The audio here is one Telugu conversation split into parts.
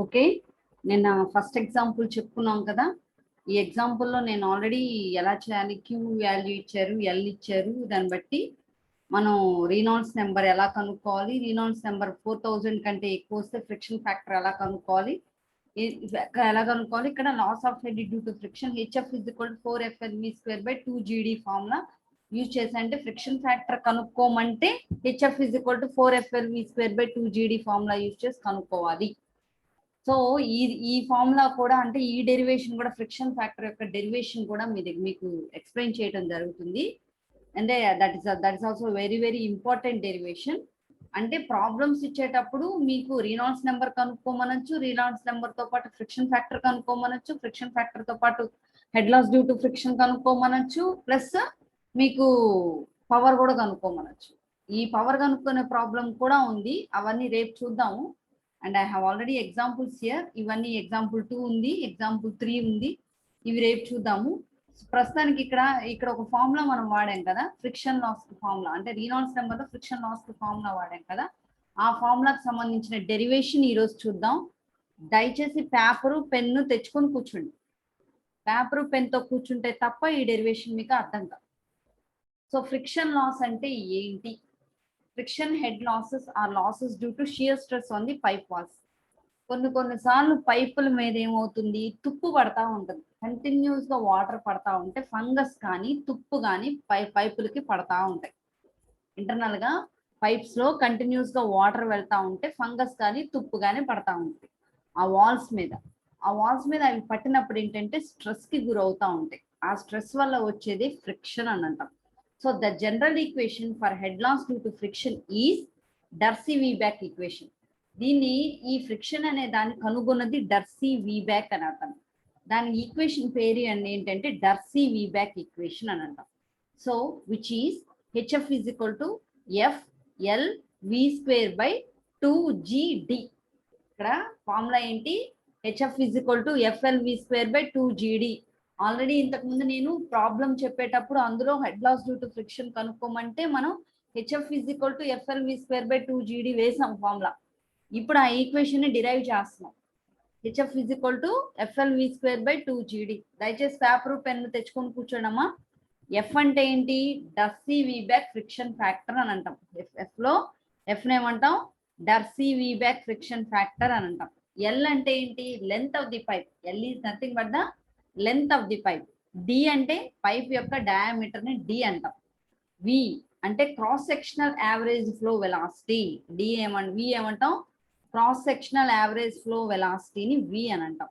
ఓకే, నేను ఫస్ట్ ఎగ్జాంపుల్ చెప్పుకున్నాం కదా. ఈ ఎగ్జాంపుల్లో నేను ఆల్రెడీ ఎలా చేయాలి, క్యూ వాల్యూ ఇచ్చారు, ఎల్ ఇచ్చారు, దాన్ని బట్టి మనం రీనాల్డ్స్ నెంబర్ ఎలా కనుక్కోవాలి, రీనాల్డ్స్ నెంబర్ 4000 కంటే ఎక్కువ వస్తే ఫ్రిక్షన్ ఫ్యాక్టర్ ఎలా కనుక్కోవాలి, ఇక్కడ loss of head due to friction HF is equal to 4FLV²/2GD formula use చేసి, అంటే ఫ్రిక్షన్ ఫ్యాక్టర్ కనుక్కోమంటే HF is equal to 4FLV²/2GD formula use చేసి కనుక్కోవాలి. సో ఈ ఫార్ములా కూడా, అంటే ఈ డెరివేషన్ కూడా, ఫ్రిక్షన్ ఫ్యాక్టర్ యొక్క డెరివేషన్ కూడా మీకు ఎక్స్ప్లెయిన్ చేయడం జరుగుతుంది. అంటే that is also very very important derivation. అంటే ప్రాబ్లమ్స్ ఇచ్చేటప్పుడు మీకు రీనాల్డ్స్ నెంబర్ కనుక్కోమనొచ్చు, రీనాల్డ్స్ నెంబర్ తో పాటు ఫ్రిక్షన్ ఫ్యాక్టర్ కనుక్కోమనొచ్చు, ఫ్రిక్షన్ ఫ్యాక్టర్ తో పాటు head loss due to friction కనుక్కోమనొచ్చు, ప్లస్ మీకు పవర్ కూడా కనుక్కోమనొచ్చు. ఈ పవర్ కనుక్కునే ప్రాబ్లం కూడా ఉంది, అవన్నీ రేపు చూద్దాము. And I have already examples here. ఇవన్నీ ఎగ్జాంపుల్ 2 ఉంది, ఎగ్జాంపుల్ 3 ఉంది, ఇవి రేపు చూద్దాము. ప్రస్తుతానికి ఇక్కడ ఒక ఫార్ములా మనం వాడాం కదా, ఫ్రిక్షన్ లాస్ ఫార్ములా, అంటే రీనాల్డ్స్ నెంబర్ ఫ్రిక్షన్ లాస్ ఫార్ములా వాడాం కదా, ఆ ఫార్ములాకి సంబంధించిన డెరివేషన్ ఈ రోజు చూద్దాం. దయచేసి పేపరు పెన్ను తెచ్చుకొని కూర్చోండి. పేపరు పెన్ తో కూర్చుంటే తప్ప ఈ డెరివేషన్ మీకు అర్థం కాదు. సో ఫ్రిక్షన్ లాస్ అంటే ఏంటి? Friction head losses are losses due to shear stress on the pipe walls. కొన్నిసార్లు పైపుల మీద ఏమవుతుంది, తుప్పు పడతా ఉంటుంది. కంటిన్యూస్ గా వాటర్ పడతా ఉంటే ఫంగస్ కానీ తుప్పు కానీ పైపులకి పడతా ఉంటాయి. ఇంటర్నల్ గా పైప్స్ లో కంటిన్యూస్ గా వాటర్ వెళ్తా ఉంటే ఫంగస్ కానీ తుప్పు కానీ పడతా ఉంటాయి ఆ వాల్స్ మీద. అవి పట్టినప్పుడు ఏంటంటే స్ట్రెస్ కి గురవుతా ఉంటాయి. ఆ స్ట్రెస్ వల్ల వచ్చేది ఫ్రిక్షన్ అని అంటాం. So the general equation for head loss due to friction is Darcy Weisbach equation. దీన్ని, ఈ ఫ్రిక్షన్ అనే దాన్ని కనుగొన్నది డర్సీ-వీబ్యాక్ అని అంటాం. దాని ఈక్వేషన్ పేరు ఏంటంటే డర్సీ-వీబ్యాక్ ఈక్వేషన్ అని అంటాం. So which is HF is equal to FLV²/2GD. ఇక్కడ ఫార్ములా ఏంటి? HF is equal to FLV²/2GD. Already ఇంతకు ముందు నేను ప్రాబ్లం చెప్పేటప్పుడు అందులో head loss due to friction కనుక్కోమంటే మనం HF is equal to FLV²/2GD వేసాం ఫార్ములా. ఇప్పుడు ఆ ఈక్వేషన్ ని డిరైవ్ చేస్తున్నాం. HF is equal to FLV²/2GD. దయచేసి పేపర్ పెన్ తెచ్చుకొని కూర్చోడమ్మా. ఎఫ్ అంటే ఏంటి? డర్సీ-వీబ్యాక్ ఫ్రిక్షన్ ఫ్యాక్టర్ అని అంటాం. ఎఫ్ ఏమంటాం? డర్సీ-వీబ్యాక్ ఫ్రిక్షన్ ఫ్యాక్టర్ అని అంటాం. ఎల్ అంటే ఏంటి? Length of the pipe. L is nothing but the length of the pipe. D అంటే పైప్ యొక్క డయామీటర్ ని డి అంటాం. వి అంటే cross sectional average flow velocity. V ఏమంటాం? క్రాస్ సెక్షనల్ యావరేజ్ ఫ్లో వెలాసిటీని వి అని అంటాం.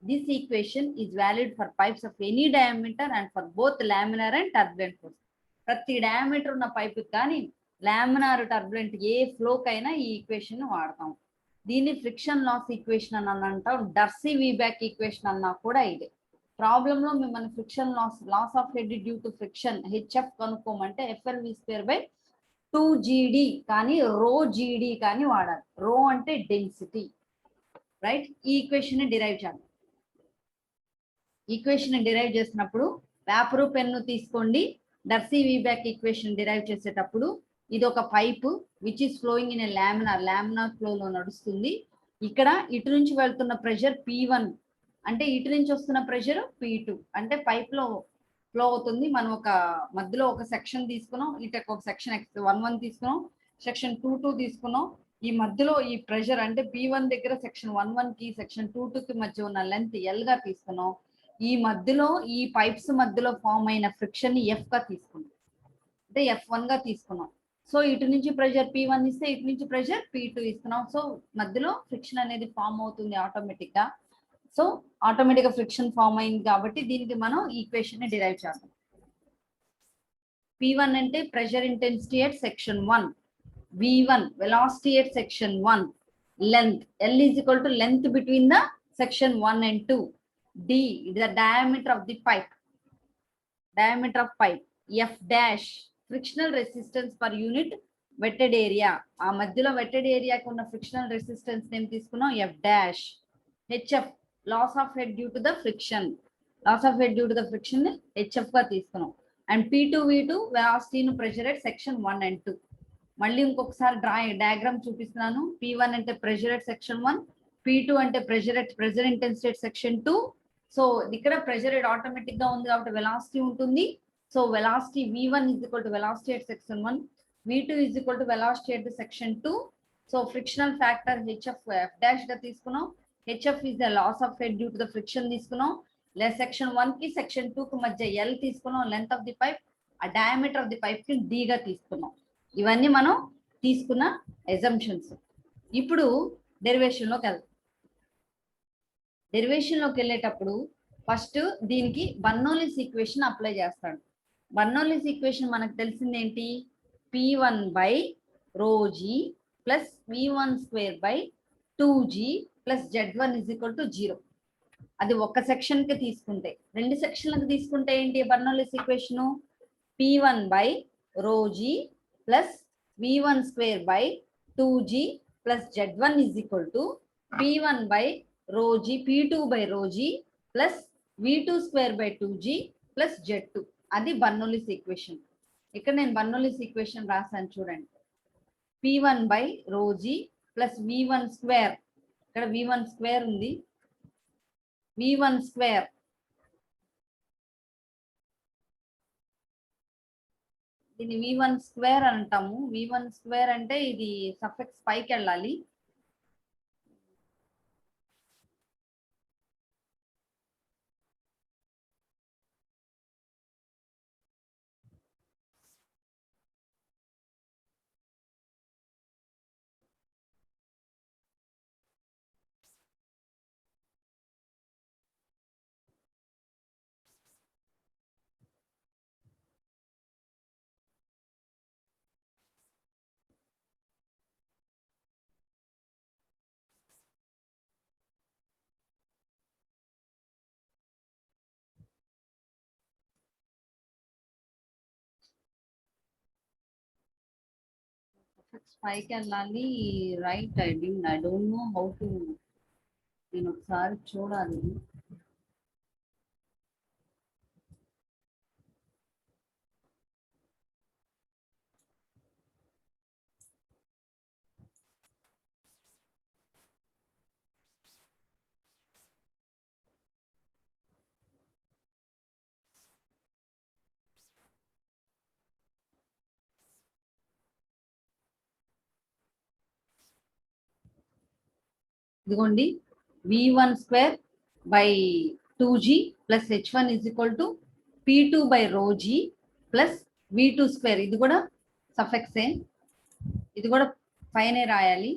This equation is valid for pipes of any diameter and for both laminar and turbulent flows. ప్రతి డయామీటర్ ఉన్న పైపు కానీ లామినార్ టర్బులెంట్ ఏ ఫ్లోకైనా ఈ ఈక్వేషన్ వాడతాం. దీన్ని ఫ్రిక్షన్ లాస్ ఈక్వేషన్ అని అంటాం. డర్సీ-వీబ్యాక్ ఈక్వేషన్ అన్నా కూడా ఇదే. ప్రాబ్లంలో మిమ్మల్ని friction loss of head due to friction HF కనుక్కోమంటే FLV²/2GD కానీ ρGD కానీ వాడాలి. రో అంటే డెన్సిటీ, రైట్? ఈ ఈక్వేషన్ ని డిరైవ్ చేయాలి. ఈక్వేషన్ డిరైవ్ చేసినప్పుడు పేపరు పెన్ను తీసుకోండి. డర్సీ-వీబ్యాక్ ఈక్వేషన్ డిరైవ్ చేసేటప్పుడు ఇది ఒక pipe which is flowing in a laminar flow లో నడుస్తుంది. ఇక్కడ ఇటు నుంచి వెళ్తున్న ప్రెషర్ P1, అంటే ఇటు నుంచి వస్తున్న ప్రెషర్ P2. అంటే పైప్ లో ఫ్లో అవుతుంది. మనం ఒక మధ్యలో ఒక సెక్షన్ తీసుకున్నాం, ఇటు ఒక సెక్షన్ 1 తీసుకున్నాం, సెక్షన్ 2 తీసుకున్నాం. ఈ మధ్యలో ఈ ప్రెషర్ అంటే P1 దగ్గర సెక్షన్ 1 కి సెక్షన్ 2 కి మధ్య ఉన్న లెంత్ L గా తీసుకున్నాం. ఈ మధ్యలో ఈ పైప్స్ మధ్యలో ఫామ్ అయిన ఫ్రిక్షన్ ని F గా తీసుకున్నాం, అంటే F1 గా తీసుకున్నాం. సో ఇటు నుంచి ప్రెషర్ P1 ఇస్తే ఇటు నుంచి ప్రెషర్ P2 ఇస్తున్నాం. సో మధ్యలో ఫ్రిక్షన్ అనేది ఫామ్ అవుతుంది ఆటోమేటిక్ గా. సో ఆటోమేటిక్ గా ఫ్రిక్షన్ ఫామ్ అయింది కాబట్టి దీనికి మనం ఈక్వేషన్ ని డిరైవ్ చేస్తాం. P1 అంటే pressure intensity at section 1, V1 velocity at section 1, length L is equal to length between the section 1 and 2, D the diameter of the pipe, F dash frictional resistance per unit wetted area. ఆ మధ్యలో వెట్టెడ్ ఏరియాకి ఉన్న ఫ్రిక్షనల్ రెసిస్టెన్స్ నేమ్ తీసుకున్నాం F dash. HF loss of head due to the friction, HF గా తీసుకున్నాం. And P2 V2 velocity pressure at section 1 and 2. మళ్ళీ ఇంకొకసారి డయాగ్రామ్ చూపిస్తున్నాను. P1 అంటే ప్రెషర్ ఎట్ సెక్షన్ 1, P2 అంటే ప్రెషర్ ఇంటెన్సిటీ సెక్షన్ 2. సో ఇక్కడ ప్రెషర్ ఆటోమేటిక్ గా ఉంది కాబట్టి వెలాసిటీ ఉంటుంది. So velocity V1 is equal to velocity at section 1, V2 is equal to velocity at the section 2. So frictional factor hf f dash గా తీసుకున్నాం. hf is the loss of head due to the friction తీసుకున్నాం. సెక్షన్ 1 కి సెక్షన్ 2 కి మధ్య L తీసుకున్నాం. లెంత్ ఆఫ్ ది పైప్, ఆ డయామీటర్ ఆఫ్ ది పైప్ కి D గా తీసుకున్నాం. ఇవన్నీ మనం తీసుకున్న అజంప్షన్స్. ఇప్పుడు డెరివేషన్ లోకి వెళ్తాం. డెరివేషన్ లోకి వెళ్ళేటప్పుడు ఫస్ట్ దీనికి బర్నౌలీస్ ఈక్వేషన్ అప్లై చేస్తాడు. బర్నౌలీస్ ఈక్వేషన్ మనకు తెలిసింది ఏంటి? P1 by ρg plus V1 square by 2g plus Z1 is equal to 0. అది ఒక సెక్షన్ కి తీసుకుంటే, రెండు సెక్షన్లకు తీసుకుంటే ఏంటి బర్నౌలీస్ equation? P1 by ρg plus V1 square by 2g plus Z1 is equal to P1 by ρg P2 by ρg plus V2 square by 2g plus Z2. అది బర్నౌలీస్ ఈక్వేషన్. ఇక్కడ నేను బర్నౌలీస్ ఈక్వేషన్ రాసాను చూడండి. P1 by ρg plus V1 square, ఇక్కడ V1 square ఉంది, V1 square దీన్ని V1 square అంటాము. V1 square అంటే ఇది సఫిక్స్ పైకి వెళ్ళాలి. పైకి వెళ్ళాలి. Right, I don't know how to. నేను ఒకసారి చూడాలి. ఇదిగోండి, V1 square by 2g plus H1 is equal to P2 by ρg plus V2 square. ఇది కూడా సఫిక్సే, ఇది కూడా పైనే రాయాలి.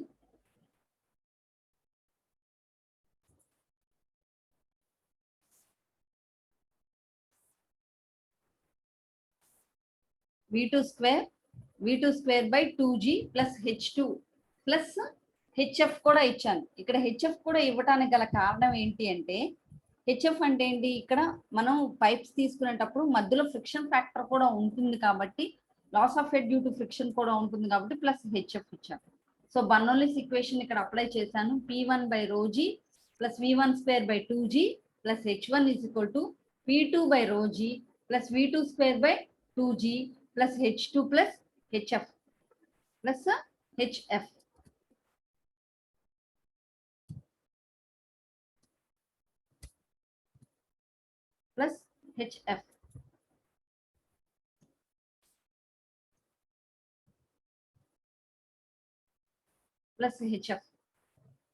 V2 square by 2g plus H2 plus HF కూడా ఇచ్చాను. ఇక్కడ హెచ్ఎఫ్ కూడా ఇవ్వడానికి గల కారణం ఏంటి అంటే, హెచ్ఎఫ్ అంటే ఏంటి, ఇక్కడ మనం పైప్స్ తీసుకునేటప్పుడు మధ్యలో ఫ్రిక్షన్ ఫ్యాక్టర్ కూడా ఉంటుంది కాబట్టి, loss of head due to friction కూడా ఉంటుంది కాబట్టి ప్లస్ హెచ్ఎఫ్ ఇచ్చాను. సో బర్నౌలీస్ ఈక్వేషన్ ఇక్కడ అప్లై చేశాను. P1 by ρg plus V1 square by 2g plus H1 is equal to P2 by ρg plus V2 square by 2g plus H2 plus HF plus HF. plus HF plus HF.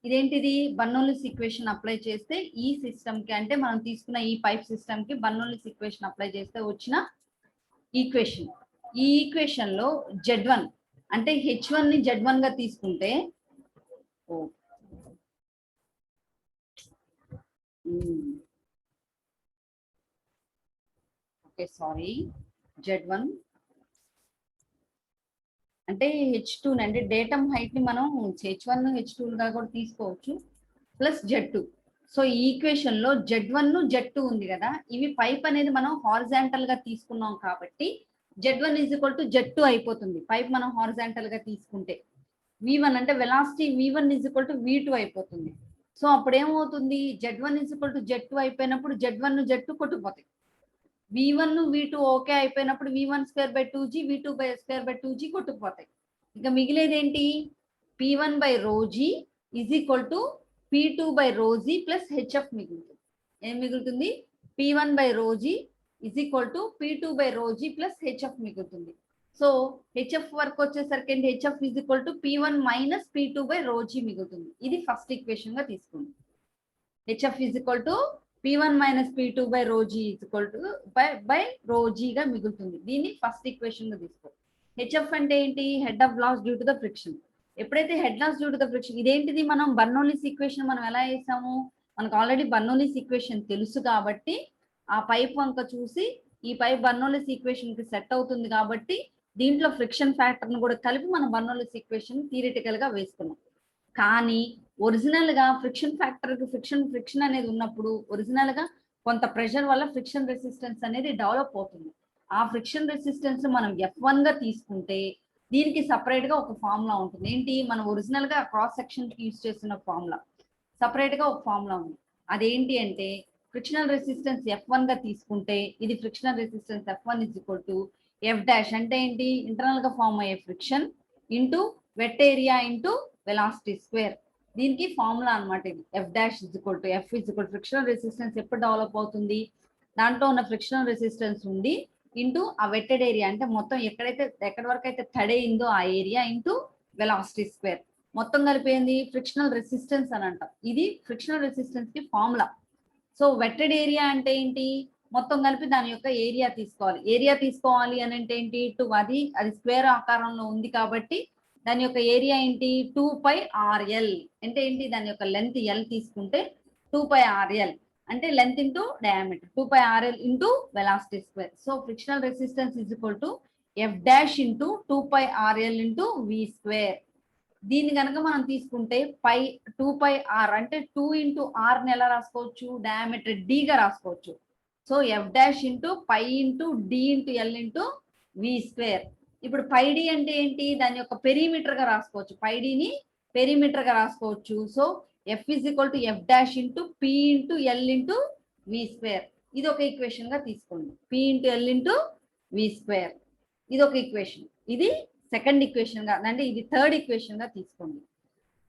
ఇదేంటిది? బర్నౌలీస్ ఈక్వేషన్ అప్లై చేస్తే ఈ సిస్టమ్ కి, అంటే మనం తీసుకున్న ఈ పైప్ సిస్టమ్ కి బర్నౌలీస్ ఈక్వేషన్ అప్లై చేస్తే వచ్చిన ఈక్వేషన్. ఈ ఈక్వేషన్ లో Z1 అంటే H1 ని Z1 గా తీసుకుంటే, ఓకే సారీ, Z1 అంటే H2 అంటే డేటమ్ హైట్ ని మనం H1 H2 గా కూడా తీసుకోవచ్చు ప్లస్ Z2. సో ఈ ఈక్వేషన్ లో Z1 Z2 ఉంది కదా, ఇవి పైప్ అనేది మనం హారిజాంటల్ గా తీసుకున్నాం కాబట్టి Z1 is equal to Z2 అయిపోతుంది. పైప్ మనం హారిజాంటల్ గా తీసుకుంటే V1 అంటే velocity V1 is equal to V2 అయిపోతుంది. సో అప్పుడు ఏమవుతుంది? Z1 is equal to Z2 అయిపోయినప్పుడు Z1 Z2 కొట్టుకుపోతాయి. V1 V2 okay అయిపోయినప్పుడు V1 square by 2g V2 square by 2g కొట్టుకుపోతాయి. ఇక మిగిలేది ఏంటి? P1 by ρg is equal to P2 by rho g plus HF మిగులుతుంది. ఏం మిగులుతుంది? P1 by rho g is equal to P2 by rho g plus HF మిగులుతుంది. సో HF వరకు వచ్చేసరికి HF is equal to P1 minus P2 by rho g మిగులుతుంది. ఇది ఫస్ట్ ఈక్వేషన్ గా తీసుకోండి. HF is equal to P1 minus P2 by rho g is equal to by rho g గా మిగులుతుంది. దీన్ని ఫస్ట్ ఈక్వేషన్ గా తీసుకో. HF అంటే ఏంటి? Head of loss due to the friction. ఎప్పుడైతే head loss due to the friction, ఇదేంటిది? మనం బర్నౌలీస్ ఈక్వేషన్ మనం ఎలా వేసాము? మనకు ఆల్రెడీ బర్నౌలీస్ ఈక్వేషన్ తెలుసు కాబట్టి ఆ పైప్ వంక చూసి ఈ పైప్ బర్నౌలీస్ ఈక్వేషన్ కి సెట్ అవుతుంది కాబట్టి దీంట్లో ఫ్రిక్షన్ ఫ్యాక్టర్ ను కూడా కలిపి మనం బర్నౌలీస్ ఈక్వేషన్ థియరిటికల్ గా వేసుకున్నాం. కానీ ఒరిజినల్ గా ఫ్రిక్షన్ ఫ్యాక్టర్ కి ఫ్రిక్షన్ అనేది ఉన్నప్పుడు ఒరిజినల్ గా కొంత ప్రెషర్ వల్ల ఫ్రిక్షన్ రెసిస్టెన్స్ అనేది డెవలప్ అవుతుంది. ఆ ఫ్రిక్షన్ రెసిస్టెన్స్ మనం F1 గా తీసుకుంటే దీనికి సపరేట్ గా ఒక ఫార్ములా ఉంటుంది. ఏంటి? మనం ఒరిజినల్ గా క్రాస్ సెక్షన్ కి యూజ్ చేస్తున్న ఫార్ములా సపరేట్ గా ఒక ఫార్ములా ఉంది. అదేంటి అంటే ఫ్రిక్షనల్ రెసిస్టెన్స్ F1 గా తీసుకుంటే ఇది frictional resistance F1 is equal to F dash అంటే ఏంటి? ఇంటర్నల్ గా ఫార్మ్ అయ్యే friction into wet area into velocity square. దీనికి ఫార్ములా అనమాట ఇది. F dash is equal to F is equal to frictional resistance ఎప్పుడు డెవలప్ అవుతుంది? దాంట్లో ఉన్న ఫ్రిక్షనల్ రెసిస్టెన్స్ ఉండి ఇంటూ ఆ వెట్టెడ్ ఏరియా అంటే మొత్తం ఎక్కడి వరకు అయితే తడైందో ఆ ఏరియా ఇంటూ వెలాసిటీ స్క్వేర్. మొత్తం కలిపేంది ఫ్రిక్షనల్ రెసిస్టెన్స్ అని అంటాం. ఇది ఫ్రిక్షనల్ రెసిస్టెన్స్ కి ఫార్ములా. సో వెట్టెడ్ ఏరియా అంటే ఏంటి? మొత్తం కలిపి దాని యొక్క ఏరియా తీసుకోవాలి. ఏరియా తీసుకోవాలి అని అంటే ఏంటి? అది స్క్వేర్ ఆకారంలో ఉంది కాబట్టి దాని యొక్క ఏరియా ఏంటి? 2πRL అంటే ఏంటి? దాని యొక్క లెంత్ L తీసుకుంటే 2πRL అంటే length into diameter 2πRL into velocity square. So frictional resistance is equal to F dash into 2πRL into V square. దీన్ని కనుక మనం తీసుకుంటే 2πR అంటే 2 ఇంటూ R ని ఎలా రాసుకోవచ్చు? డయామీటర్ D గా రాసుకోవచ్చు. So F dash into pi into D into L into V square. ఇప్పుడు πD అంటే ఏంటి? దాని యొక్క పెరిమీటర్ గా రాసుకోవచ్చు. πDని పెరిమీటర్ గా రాసుకోవచ్చు. So F is equal to F dash into P into L into V square. ఇది ఒక ఈక్వేషన్ గా తీసుకోండి. P into L into V square. ఇది ఒక ఈక్వేషన్. ఇది సెకండ్ ఈక్వేషన్ గా అంటే ఇది థర్డ్ ఈక్వేషన్ గా తీసుకోండి.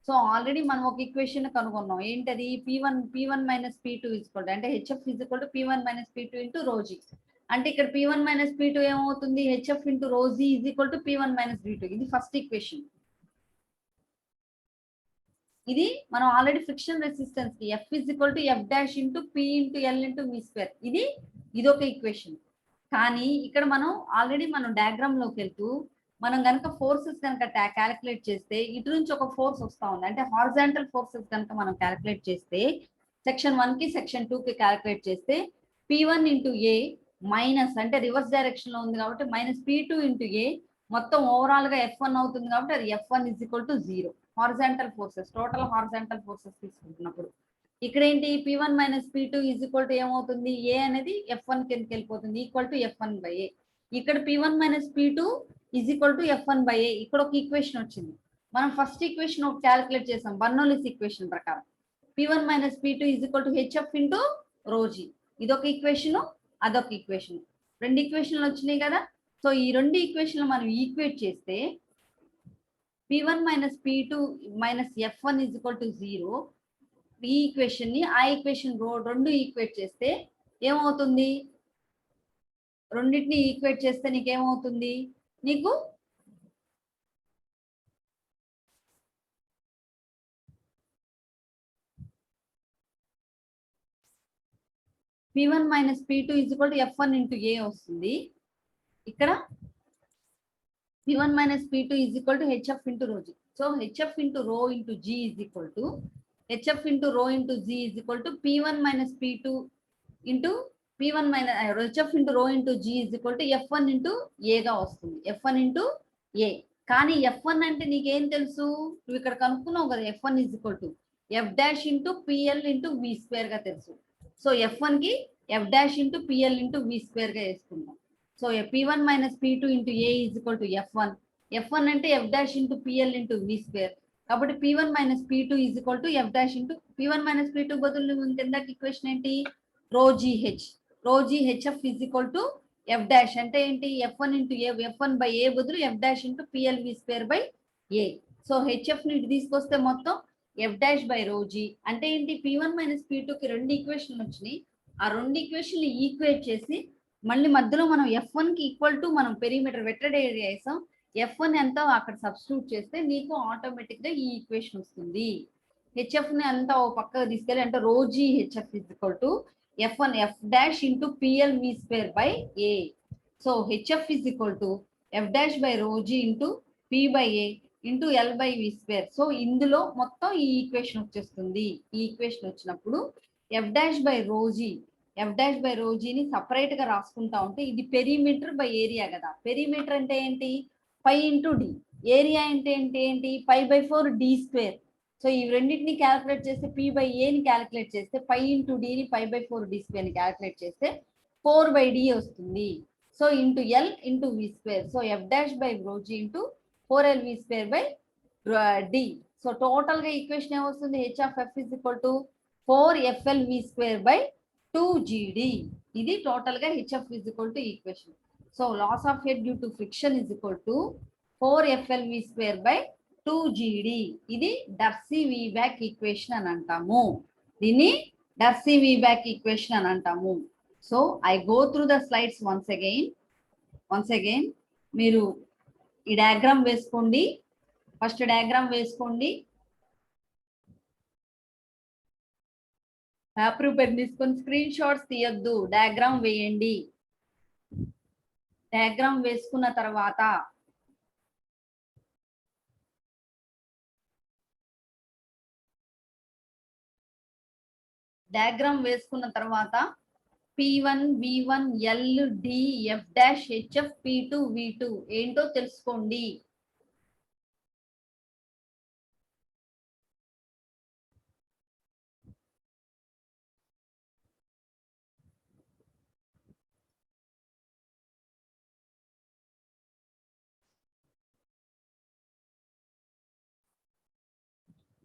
సో ఆల్రెడీ మనం ఒక ఈక్వేషన్ కనుగొన్నాం. ఏంటది? P1 minus P2 is equal to అంటే HF is equal to P1 minus P2 into rho g. అంటే ఇక్కడ P1 minus P2 ఏమవుతుంది? HF into rho g is equal to P1 minus P2. ఇది ఫస్ట్ ఈక్వేషన్. ఇది మనం ఆల్రెడీ ఫ్రిక్షన్ రెసిస్టెన్స్ కి F is equal to F dash into P into L into V square. ఇదొక ఈక్వేషన్. కానీ ఇక్కడ మనం ఆల్రెడీ డయాగ్రామ్ లోకి వెళ్తూ మనం కనుక ఫోర్సెస్ కనుక క్యాలిక్యులేట్ చేస్తే ఇటు నుంచి ఒక ఫోర్స్ వస్తా ఉంది. అంటే హారిజాంటల్ ఫోర్సెస్ కనుక మనం క్యాలిక్యులేట్ చేస్తే సెక్షన్ 1 కి సెక్షన్ 2 కి క్యాలిక్యులేట్ చేస్తే P1 into A మైనస్ అంటే రివర్స్ డైరెక్షన్ లో ఉంది కాబట్టి మైనస్ P2 into A మొత్తం ఓవరాల్ గా F1 అవుతుంది కాబట్టి అది F1 is equal to 0. Horizontal forces total horizontal forces తీసుకుంటున్నప్పుడు ఇక్కడ ఏంటి? P1 minus P2 is equal to ఏమవుతుంది? A అనేది F1 కిందకి వెళ్ళిపోతుంది equal to F1 by A. ఇక్కడ P1 minus P2 is equal to F1 by A. ఇక్కడ ఒక ఈక్వేషన్ వచ్చింది. మనం ఫస్ట్ ఈక్వేషన్ ఒక క్యాలిక్యులేట్ చేసాం బర్నౌలీస్ ఈక్వేషన్ ప్రకారం. P1 minus P2 is equal to HF into rho g. ఇదొక ఈక్వేషన్, అదొక ఈక్వేషన్. రెండు ఈక్వేషన్లు వచ్చినాయి కదా. సో ఈ రెండు ఈక్వేషన్లు మనం ఈక్వేట్ చేస్తే P1 minus P2 minus F1 is equal to 0. ఈ ఈక్వేషన్ ని ఆ ఈక్వేషన్ రెండు ఈక్వేట్ చేస్తే ఏమవుతుంది? రెండింటిని ఈక్వేట్ చేస్తే నీకేమవుతుంది? నీకు P1 minus P2 is equal to F1 into A వస్తుంది. ఇక్కడ P1 minus P2 is equal to HF into rho g. So HF into rho into g is equal to HF into rho into g is equal to P1 minus P2 into P1 minus HF into rho into g is equal to F1 into A గా వస్తుంది. F1 into A. కానీ F1 అంటే నీకేం తెలుసు? నువ్వు ఇక్కడ కనుక్కున్నావు కదా. F1 is equal to F dash into PL into V square గా తెలుసు. సో F1 కి F dash into PL into V square గా వేసుకుందాం. So P1 minus P2 into A is equal to F1. F1 అంటే F dash into PL into V square. కాబట్టి P1 minus P2 is equal to F dash into P1 minus P2 బదులు ఇంకెందాక ఈక్వేషన్ ఏంటి? rho GH. rho GHF is equal to F dash అంటే ఏంటి? F1 into A, F1 by A బదులు F dash into PL V square by A. So HF ని తీసుకొస్తే మొత్తం F dash by rho g అంటే ఏంటి, P1 మైనస్ P2కి రెండు ఈక్వేషన్లు వచ్చినాయి. ఆ రెండు ఈక్వేషన్లు ఈక్వేట్ చేసి మళ్ళీ మధ్యలో మనం F1 కి ఈక్వల్ టు మనం పెరిమీటర్ వెక్టర్ ఏరియా వేసాం. F1 ఎంతో అక్కడ సబ్స్టిట్యూట్ చేస్తే నీకు ఆటోమేటిక్ గా ఈ ఈక్వేషన్ వస్తుంది. హెచ్ఎఫ్ ని అంతా ఓ పక్కకు తీసుకెళ్ళి అంటే rho G HF is equal to F1 F dash into PL V square by A. So HF is equal to F dash by rho G into P by A into L by V square. So ఇందులో మొత్తం ఈ ఈక్వేషన్ వచ్చేస్తుంది. ఈ ఈక్వేషన్ వచ్చినప్పుడు ఎఫ్ డాష్ బై రో జీని సపరేట్ గా రాసుకుంటా ఉంటే ఇది పెరిమీటర్ బై ఏరియా కదా. పెరిమీటర్ అంటే ఏంటి, పై ఇంటూ డి. ఏరియా అంటే ఏంటి pi by 4 D square. So ఈ రెండింటిని క్యాలిక్యులేట్ చేస్తే P బై ఏని క్యాలిక్యులేట్ చేస్తే పై ఇంటూ డిని పై బై 4 డి స్క్వేర్ ని క్యాలిక్యులేట్ చేస్తే 4 బై డి వస్తుంది. So into L into V square. So F dash by rho G into 4L V square by D. So total గా ఈక్వేషన్ ఏమొస్తుంది, H of F is equal to 4FL V square by 2GD. ఇది టోటల్ గా HF is equal to equation. So loss of head due to friction is equal to 4FL V square by 2GD. ఇది డర్సీ వీబ్యాక్ ఈక్వేషన్ అని అంటాము. దీన్ని డర్సీ వీబ్యాక్ ఈక్వేషన్ అని అంటాము. So I go through the slides once again. మీరు ఈ డయాగ్రామ్ వేసుకోండి. ఫస్ట్ డయాగ్రామ్ వేసుకోండి. పేపర్ పెన్ తీసుకొని స్క్రీన్ షాట్స్ తీయొద్దు, డయాగ్రామ్ వేయండి. డయాగ్రామ్ వేసుకున్న తర్వాత P1 V1 L D F dash HF P2 V2 ఏంటో తెలుసుకోండి.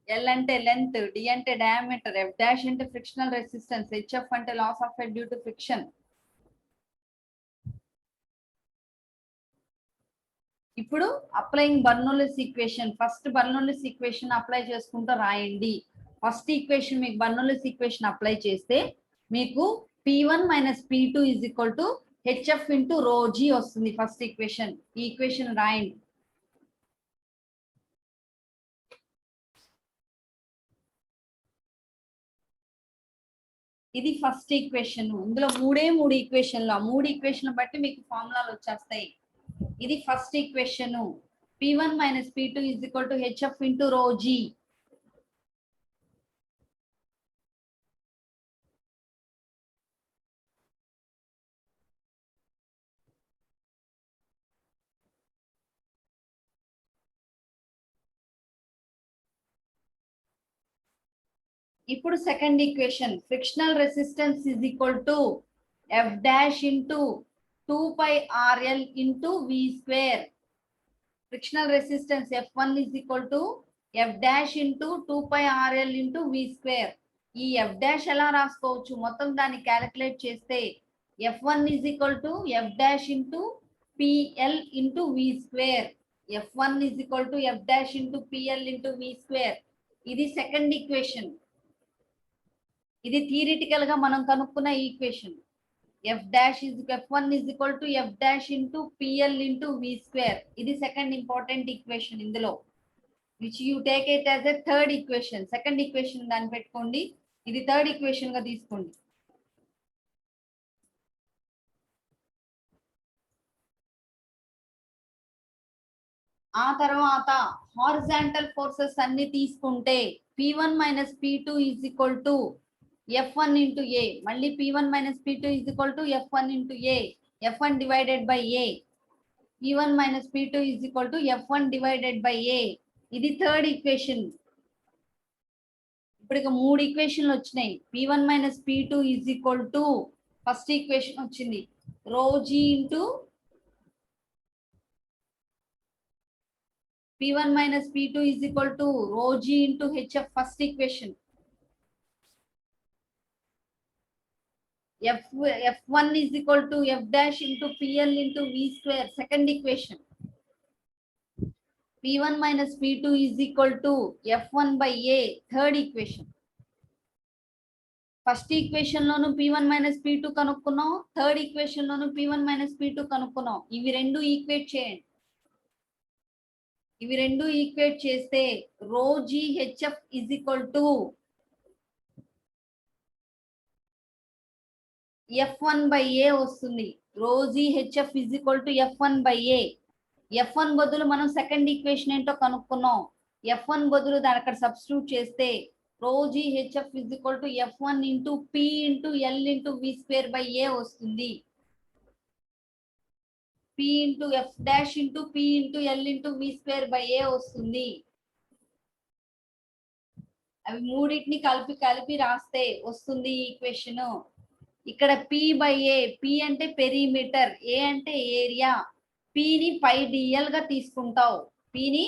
L అంటే లెంత్, D అంటే డయామీటర్, F డాష్ అంటే ఫ్రిక్షనల్ రెసిస్టెన్స్, HF అంటే loss of head due to friction. ఇప్పుడు applying Bernoulli's equation. First Bernoulli's equation apply చేసుకుంటూ రాయండి. ఫస్ట్ ఈక్వేషన్ మీకు బర్నౌల్లిస్ ఈక్వేషన్ అప్లై చేస్తే మీకు P1 minus P2 is equal to HF into రో జీ వస్తుంది. First equation. ఈ ఈక్వేషన్ రాయండి. ఇది ఫస్ట్ ఈక్వేషన్. ఇందులో మూడు ఈక్వేషన్లు. ఆ మూడు ఈక్వేషన్ బట్టి మీకు ఫార్ములాలు వచ్చేస్తాయి. ఇది first equation. P1 minus P2 is equal to HF into రో జీ. ఇప్పుడు second equation, frictional resistance is equal to F dash into 2πRL into V square. Frictional resistance F1 is equal to F dash into 2πRL into V square. ఈ ఎఫ్ డాష్ ఎలా రాసుకోవచ్చు, మొత్తం దాన్ని క్యాలిక్యులేట్ చేస్తే F1 is equal to F dash into PL into V square. F1 is equal to F dash into PL into V square. ఇది సెకండ్ ఈక్వేషన్. ఇది థియరిటికల్ గా మనం కనుక్కున్న equation. F1 is equal to F dash into PL into V square. ఇది సెకండ్ ఇంపార్టెంట్ ఈక్వేషన్ ఇందులో, which you take it as a third equation. Second equation దాన్ని పెట్టుకోండి. ఇది థర్డ్ ఈక్వేషన్ గా తీసుకోండి. ఆ తర్వాత హారిజాంటల్ ఫోర్సెస్ అన్ని తీసుకుంటే P1 minus P2 is equal to F1 into A. మళ్ళీ P1 minus P2 is equal to F1 into A. F1 divided by A. P1 minus P2 is equal to F1 divided by A. ఇది థర్డ్ ఈక్వేషన్. ఇప్పుడు ఇక మూడు ఈక్వేషన్లు వచ్చినాయి. P1 minus P2 is equal to first equation వచ్చింది rho G into P1 minus P2 is equal to rho g into HF. First equation. F1 is equal to F dash into PL into V square. Second equation. P1 minus P2 is equal to F1 by A, third equation. First equation లోను P1 మైనస్ P2 కనుక్కున్నాం, థర్డ్ ఈక్వేషన్ లోను P1 మైనస్ P2 కనుక్కున్నాం. ఇవి రెండు ఈక్వేట్ చేయండి. ఇవి రెండు ఈక్వేట్ చేస్తే rho G HF is equal to F1 by A వస్తుంది. Rho G HF is equal to F1 by A. F1 బదులు మనం సెకండ్ ఈక్వేషన్ ఏంటో కనుక్కున్నాం. F1 బదులు దాని అక్కడ సబ్స్టిట్యూట్ చేస్తే rho g hf is equal to f1 into p into l into v square by a వస్తుంది. p into f dash into p into l into v square by a వస్తుంది. అవి మూడింటిని కలిపి రాస్తే వస్తుంది ఈక్వేషన్. ఇక్కడ p by a, p అంటే పెరిమీటర్, a అంటే ఏరియా, p ని పై dl గా తీసుకుంటావు, p ని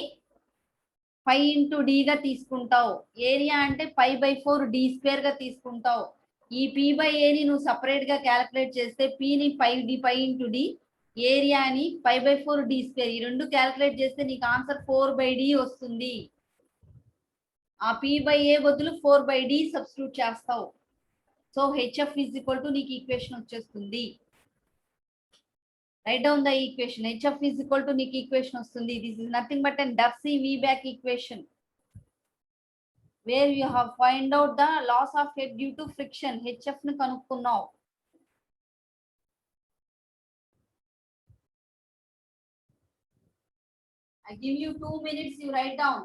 5 into d గా తీసుకుంటావు, ఏరియా అంటే పై బై 4 d స్క్వేర్ గా తీసుకుంటావు. ఈ p బై a ని నువ్వు సపరేట్ గా క్యాలిక్యులేట్ చేస్తే p ని 5 into d, ఏరియాని పై బై 4 d స్క్వేర్, ఈ రెండు క్యాలిక్యులేట్ చేస్తే నీకు ఆన్సర్ 4 by d వస్తుంది. ఆ p బై a బదులు 4 by d సబ్స్టిట్యూట్ చేస్తావు. So hf is equal to నీకు ఈక్వేషన్ వచ్చేస్తుంది. Write down the equation. hf is equal to నీకు ఈక్వేషన్ వస్తుంది. This is nothing but an Darcy-Weisbach equation where you have find out the loss of head due to friction. hf ని కనుక్కున్నావు. I give you 2 minutes, you write down.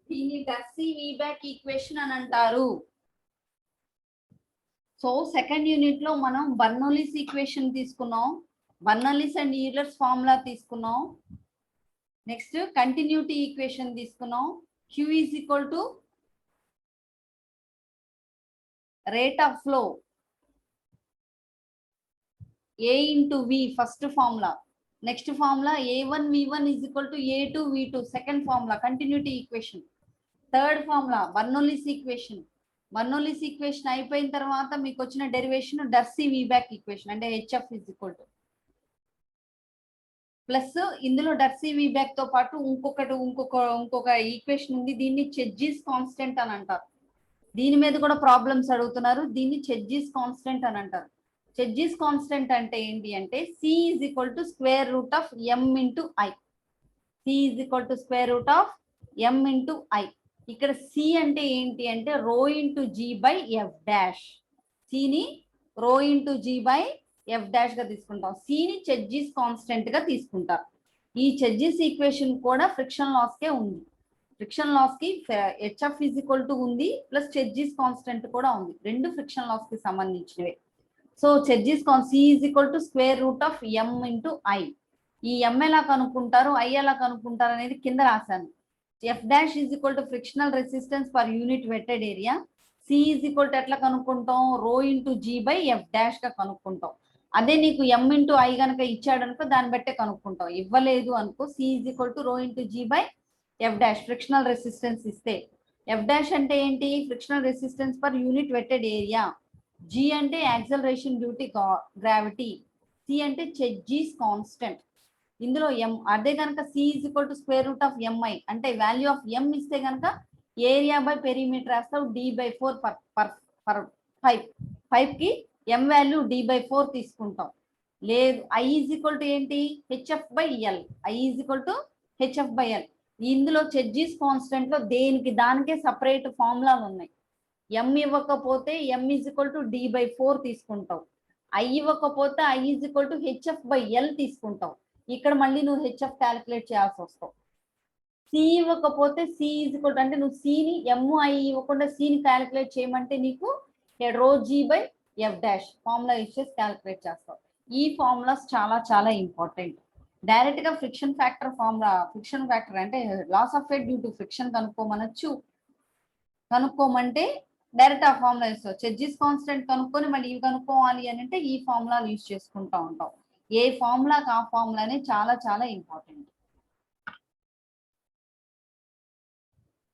దీన్ని Darcy-Weisbach ఈక్వేషన్ అని అంటారు. సో సెకండ్ యూనిట్ లో మనం బర్నౌలీస్ ఈక్వేషన్ తీసుకున్నాం, బర్నౌలీస్ అండ్ యూలర్స్ ఫార్ములా తీసుకున్నాం, నెక్స్ట్ కంటిన్యూటీ ఈక్వేషన్ తీసుకున్నాం. Q is equal to rate of flow A into V, first formula. Next formula A1 V1 is equal to A2 V2, second formula continuity equation. Third formula Bernoulli's equation. Bernoulli's equation అయిపోయిన తర్వాత మీకు వచ్చిన డెరివేషన్ Darcy-Weisbach ఈక్వేషన్, అంటే hf is equal to plus ఇందులో Darcy-Weisbach తో పాటు ఇంకొక ఈక్వేషన్ ఉంది. దీన్ని చెడ్జీస్ కాన్స్టెంట్ అని అంటారు. దీని మీద కూడా ప్రాబ్లమ్స్ అడుగుతున్నారు. దీన్ని చెడ్జీస్ కాన్స్టెంట్ అని అంటారు. చెడ్జీస్ కాన్స్టెంట్ అంటే ఏంటి అంటే c is equal to square root of m into i. c is equal to square root of m into i. ఇక్కడ c అంటే ఏంటి అంటే rho into g by f dash. c ని rho into g by f dash గా తీసుకుంటాం. c ని చెడ్జీస్ కాన్స్టెంట్ గా తీసుకుంటారు. ఈ చెడ్జీస్ ఈక్వేషన్ కూడా ఫ్రిక్షన్ లాస్ కే ఉంది. ఫ్రిక్షన్ లాస్ కి hf is equal to ఉంది, ప్లస్ చెడ్జీస్ కాన్స్టెంట్ కూడా ఉంది. రెండు ఫ్రిక్షన్ లాస్ కి సంబంధించినవి. సో చెడ్జీస్ c is equal to square root of m into i. ఈ m ఎలా కనుక్కుంటారు, i ఎలా కనుక్కుంటారు అనేది కింద రాశాను. f dash is equal to frictional resistance per unit wetted area. c is equal to ఎట్లా కనుక్కుంటాం, రో into g by f dash గా కనుక్కుంటాం. అదే నీకు m ఇంటూ i కనుక ఇచ్చాడు అనుకో దాన్ని బట్టే కనుక్కుంటాం. ఇవ్వలేదు అనుకో c is equal to rho into g by f dash. Frictional resistance ఇస్తే f డాష్ అంటే ఏంటి, frictional resistance per unit wetted area. g అంటే acceleration due to gravity. c అంటే చెడ్జీస్ కాన్స్టెంట్. ఇందులో m అదే కనుక c is equal to square root of mi అంటే వాల్యూ ఆఫ్ m ఇస్తే కనుక ఏరియా బై పెరిమీటర్ రాస్తావు d/4 పర్ 5 కి m వాల్యూ d/4 తీసుకుంటాం. లేదు i ఈజ్ ఈక్వల్ టు ఏంటి hf/l, i is equal to hf/l. ఇందులో చెడ్జీస్ కాన్స్టెంట్ లో దేనికి దానికే సపరేట్ ఫార్ములాలు ఉన్నాయి. m ఇవ్వకపోతే m is equal to d/4 తీసుకుంటావు, i ఇవ్వకపోతే i is equal to hf/l తీసుకుంటావు. ఇక్కడ మళ్ళీ నువ్వు hf క్యాలిక్యులేట్ చేయాల్సి వస్తావు. సి ఇవ్వకపోతే సి ఈజ్ ఈక్వల్ టు అంటే నువ్వు సిని i ఇవ్వకుండా సిని క్యాలిక్యులేట్ చేయమంటే నీకు ρg/f' ఫార్ములా యూజ్ చేసి క్యాలిక్యులేట్ చేస్తావు. ఈ ఫార్ములాస్ చాలా చాలా ఇంపార్టెంట్. డైరెక్ట్ గా friction factor formula, friction factor అంటే loss of head due to friction కనుక్కోమంటే డైరెక్ట్ ఆ ఫార్ములా ఇస్తావు. చెడ్జీస్ కాన్స్టెంట్ కనుక్కొని మళ్ళీ ఇవి కనుక్కోవాలి అని అంటే ఈ ఫార్ములాలు యూజ్ చేసుకుంటా ఉంటావు. ఏ ఫార్ములాకి ఆ ఫార్ములానే చాలా చాలా ఇంపార్టెంట్,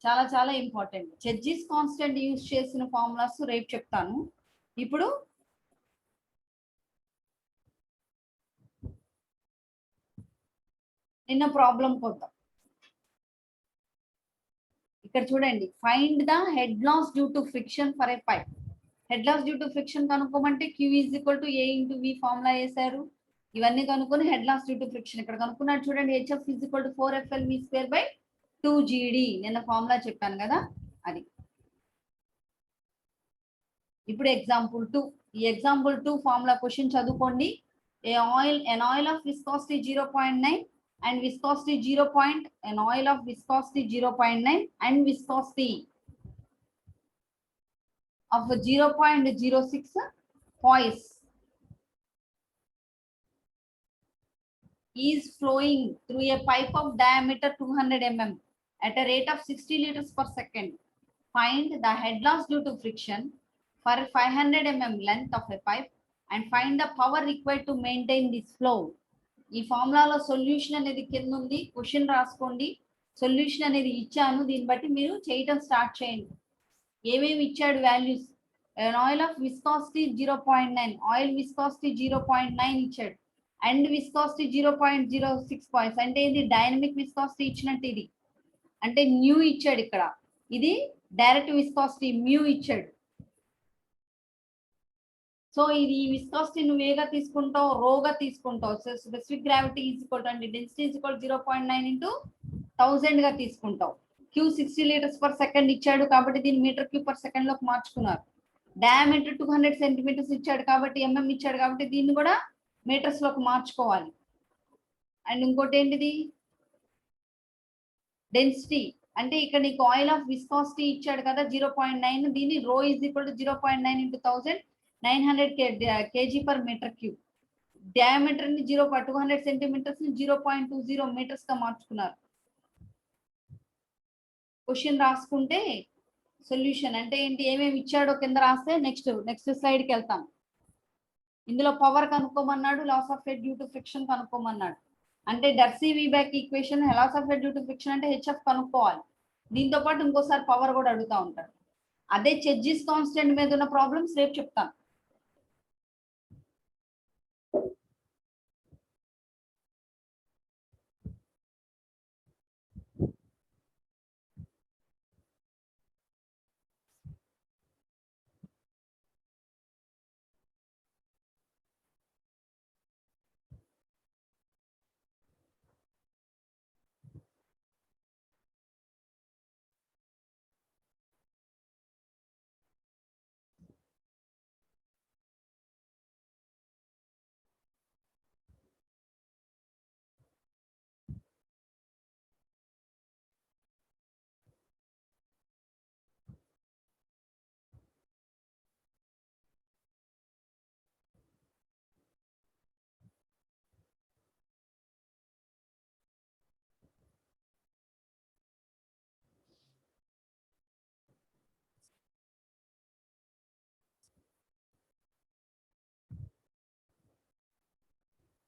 చాలా చాలా ఇంపార్టెంట్. చెడ్జీస్ కాన్స్టెంట్ యూజ్ చేసిన ఫార్ములాస్ రేపు చెప్తాను. ఇప్పుడు నిన్న ప్రాబ్లం కొద్దాం. ఇక్కడ చూడండి, find the head loss due to friction for a pipe. Head loss due to friction కనుక్కోమంటే Q is equal to A into V formula వేశారు. ఇవన్నీ కనుక్కొని head loss due to friction ఇక్కడ కనుక్కున్నాడు చూడండి, HF is equal to 4FL/2GD. నిన్న ఫార్ములా చెప్పాను కదా అది. ఇప్పుడు ఎగ్జాంపుల్ 2, ఈ ఎగ్జాంపుల్ 2 ఫార్ములా క్వశ్చన్ చదువుకోండి. an oil of viscosity 0.9 and viscosity 0. an oil of viscosity 0.9 and viscosity of 0.06 poise is flowing through a pipe of diameter 200 mm at a rate of 60 liters per second. Find the head loss due to friction for 500 mm length of a pipe and find the power required to maintain this flow. ఈ ఫార్ములాలో సొల్యూషన్ అనేది కింద ఉంది, క్వశ్చన్ రాసుకోండి. సొల్యూషన్ అనేది ఇచ్చాను, దీన్ని బట్టి మీరు చేయటం స్టార్ట్ చేయండి. ఏమేమి ఇచ్చాడు values? Oil of viscosity 0.9, oil viscosity 0.9 ఇచ్చాడు, అండ్ విస్కాసిటీ 0.06 పాయింట్స్ అంటే ఇది డైనమిక్ విస్కాసిటీ ఇచ్చినట్టు, ఇది అంటే న్యూ ఇచ్చాడు ఇక్కడ, ఇది డైరెక్ట్ విస్కాసిటీ మ్యూ ఇచ్చాడు. సో ఇది విస్కాసిటీ నువ్వు ఏగా తీసుకుంటావు, రోగా తీసుకుంటావు. So specific gravity is equal to అంటే డెన్సిటీ ఈజ్ ఈక్వల్ 0.9 ఇంటూ 1000 గా తీసుకుంటావు. Q 60 liters per second ఇచ్చాడు కాబట్టి దీన్ని మీటర్ క్యూబ్ పర్ సెకండ్ లోకి మార్చుకున్నారు. డయామీటర్ 200 సెంటీమీటర్స్ ఇచ్చాడు కాబట్టి mm ఇచ్చాడు కాబట్టి దీన్ని కూడా మీటర్స్ లోకి మార్చుకోవాలి. అండ్ ఇంకోటి ఏంటిది డెన్సిటీ, అంటే ఇక్కడ నీకు ఆయిల్ ఆఫ్ విస్కాసిటీ ఇచ్చాడు కదా 0.9, దీన్ని రో is equal to 0.9 into 1000 900 kg per meter cube. Diameter ని 200 సెంటీమీటర్స్ ని 0.20 మీటర్స్ గా మార్చుకున్నారు. క్వశ్చన్ రాసుకుంటే సొల్యూషన్ అంటే ఏంటి, ఏమేమి ఇచ్చాడో కింద రాస్తే నెక్స్ట్ స్లైడ్ కి వెళ్తాం. ఇందులో పవర్ కనుక్కోమన్నాడు, loss of head due to friction కనుక్కోమన్నాడు. అంటే Darcy Weisbach equation loss of head due to friction అంటే HF కనుక్కోవాలి. దీంతో పాటు ఇంకోసారి పవర్ కూడా అడుగుతా ఉంటాడు. అదే చెడ్జీస్ కాన్స్టెంట్ మీద ఉన్న ప్రాబ్లమ్స్ రేపు చెప్తాను.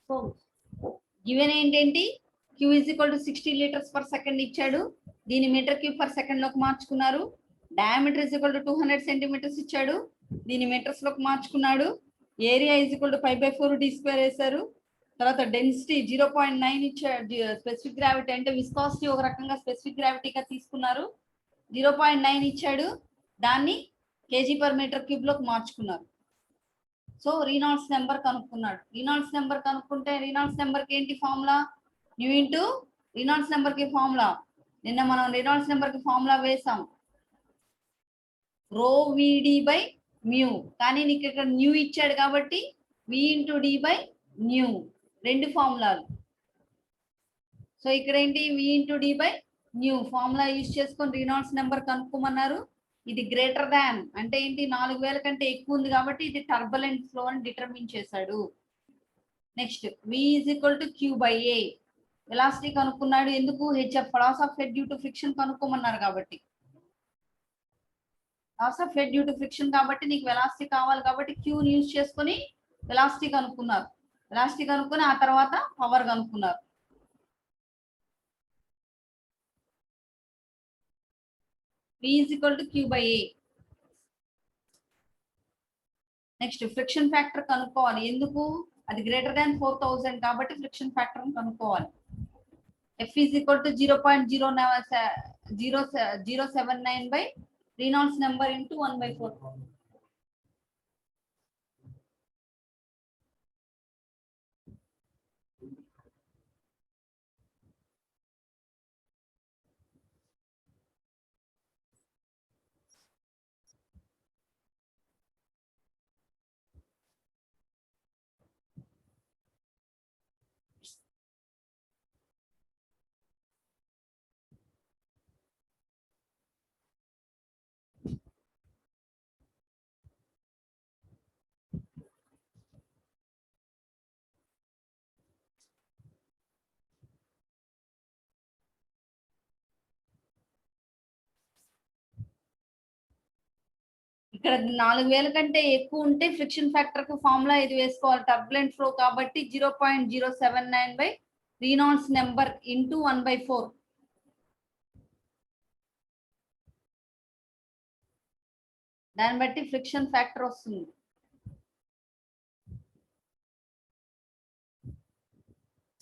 సో గివెన్ ఏంటేంటి, Q is equal to 60 liters per second ఇచ్చాడు, దీని మీటర్ క్యూబ్ పర్ సెకండ్ లోకి మార్చుకున్నారు. Diameter is equal to 200 centimetres ఇచ్చాడు, దీని మీటర్స్ లోకి మార్చుకున్నాడు. Area is equal to 5/4 d² వేశారు. తర్వాత డెన్సిటీ 0.9 ఇచ్చాడు. స్పెసిఫిక్ గ్రావిటీ అంటే విస్కాసిటీ ఒక రకంగా స్పెసిఫిక్ గ్రావిటీగా తీసుకున్నారు. 0.9 ఇచ్చాడు, దాన్ని kg/m³ లోకి మార్చుకున్నారు. సో రీనాల్డ్స్ నెంబర్ కనుక్కున్నాడు. రీనాల్డ్స్ నెంబర్ కనుక్కుంటే రీనాల్డ్స్ నెంబర్కి ఏంటి ఫార్ములా? న్యూ ఇంటూ రీనాల్డ్స్ నెంబర్కి ఫార్ములా, నిన్న మనం రీనాల్డ్స్ నెంబర్కి ఫార్ములా వేసాం, రో విడి బై మ్యూ. కానీ నీకు ఇక్కడ న్యూ ఇచ్చాడు కాబట్టి V into D by nu, రెండు ఫార్ములాలు. సో ఇక్కడ ఏంటి, V into D by nu formula use చేసుకొని రీనాల్డ్స్ నెంబర్ కనుక్కోమన్నారు. ఇది గ్రేటర్ దాన్ అంటే ఏంటి, 4000 కంటే ఎక్కువ ఉంది కాబట్టి ఇది టర్బులెంట్ ఫ్లో అని డిటర్మిన్ చేశాడు. Next V is equal to Q by A, velocity కనుక్కున్నాడు. ఎందుకు? HF loss of head due to friction కనుక్కోమన్నారు కాబట్టి, loss of head due to friction కాబట్టి నీకు వెలాసిటీ కావాలి కాబట్టి క్యూని యూజ్ చేసుకొని వెలాసిటీ కనుక్కున్నారు. వెలాసిటీ కనుక్కొని ఆ తర్వాత పవర్ కనుక్కున్నారు. V is equal to Q by A. Next friction factor కనుక్కోవాలి. ఎందుకు? అది గ్రేటర్ దాన్ 4000 కాబట్టి ఫ్రిక్షన్ ఫ్యాక్టర్ కనుక్కోవాలి. F is equal to 0.079 by Reynolds number into 1/4. ఇక్కడ 4000 కంటే ఎక్కువ ఉంటే ఫ్రిక్షన్ ఫ్యాక్టర్ కు ఫార్ములా ఇది వేసుకోవాలి. టర్బులెంట్ ఫ్లో కాబట్టి 0.079 బై రీనాల్డ్స్ నెంబర్ ఇంటూ 1/4. దాన్ని బట్టి ఫ్రిక్షన్ ఫ్యాక్టర్ వస్తుంది.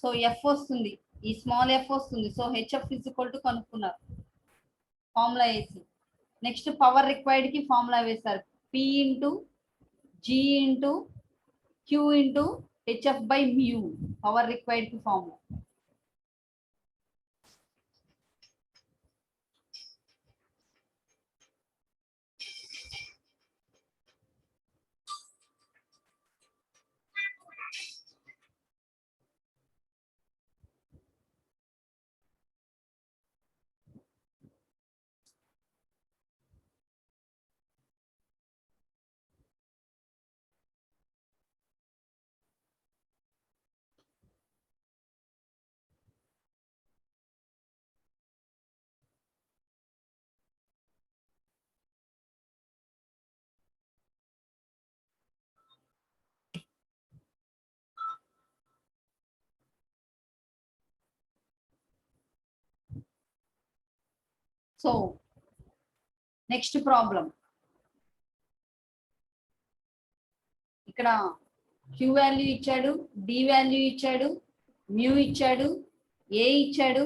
సో ఎఫ్ వస్తుంది, ఈ స్మాల్ ఎఫ్ వస్తుంది. So HF is equal to కనుక్కున్నారు ఫార్ములా వేసి. నెక్స్ట్ పవర్ రిక్వైర్డ్ కి ఫార్ములా వేశారు, P into g into Q into HF by mu, power required కి ఫార్ములా. సో నెక్స్ట్ ప్రాబ్లం, ఇక్కడ క్యూ వాల్యూ ఇచ్చాడు, డి వాల్యూ ఇచ్చాడు, మ్యూ ఇచ్చాడు, ఏ ఇచ్చాడు.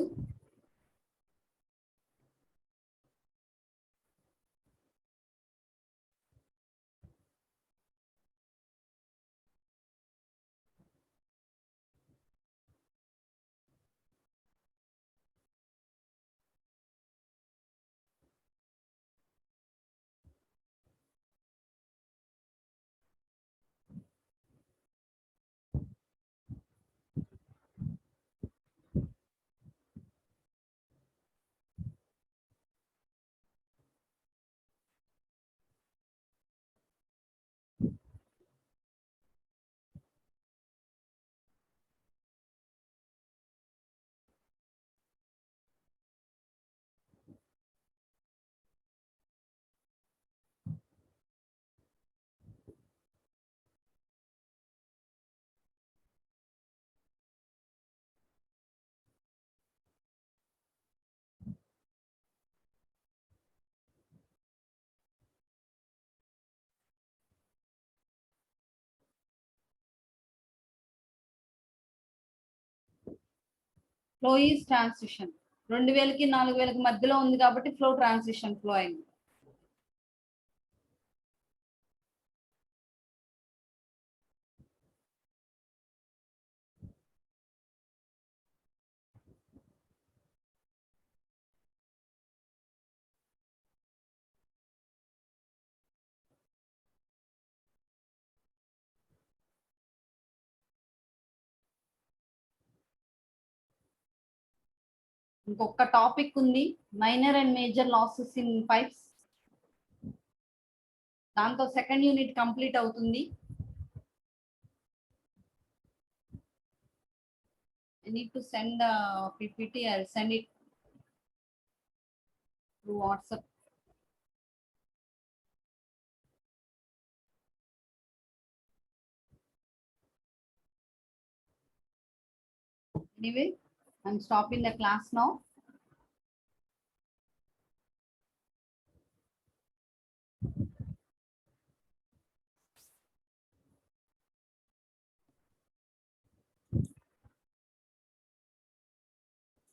ఫ్లో ఈజ్ ట్రాన్సిషన్ 2000కి 4000కి మధ్యలో ఉంది కాబట్టి ఫ్లో ట్రాన్సిషన్ ఫ్లో అయింది. ఇంకొక టాపిక్ ఉంది, minor and major losses in pipes. దాంతో సెకండ్ యూనిట్ కంప్లీట్ అవుతుంది. I need to send a PPT. I'll send it through WhatsApp. Anyway, I'm stopping the class now.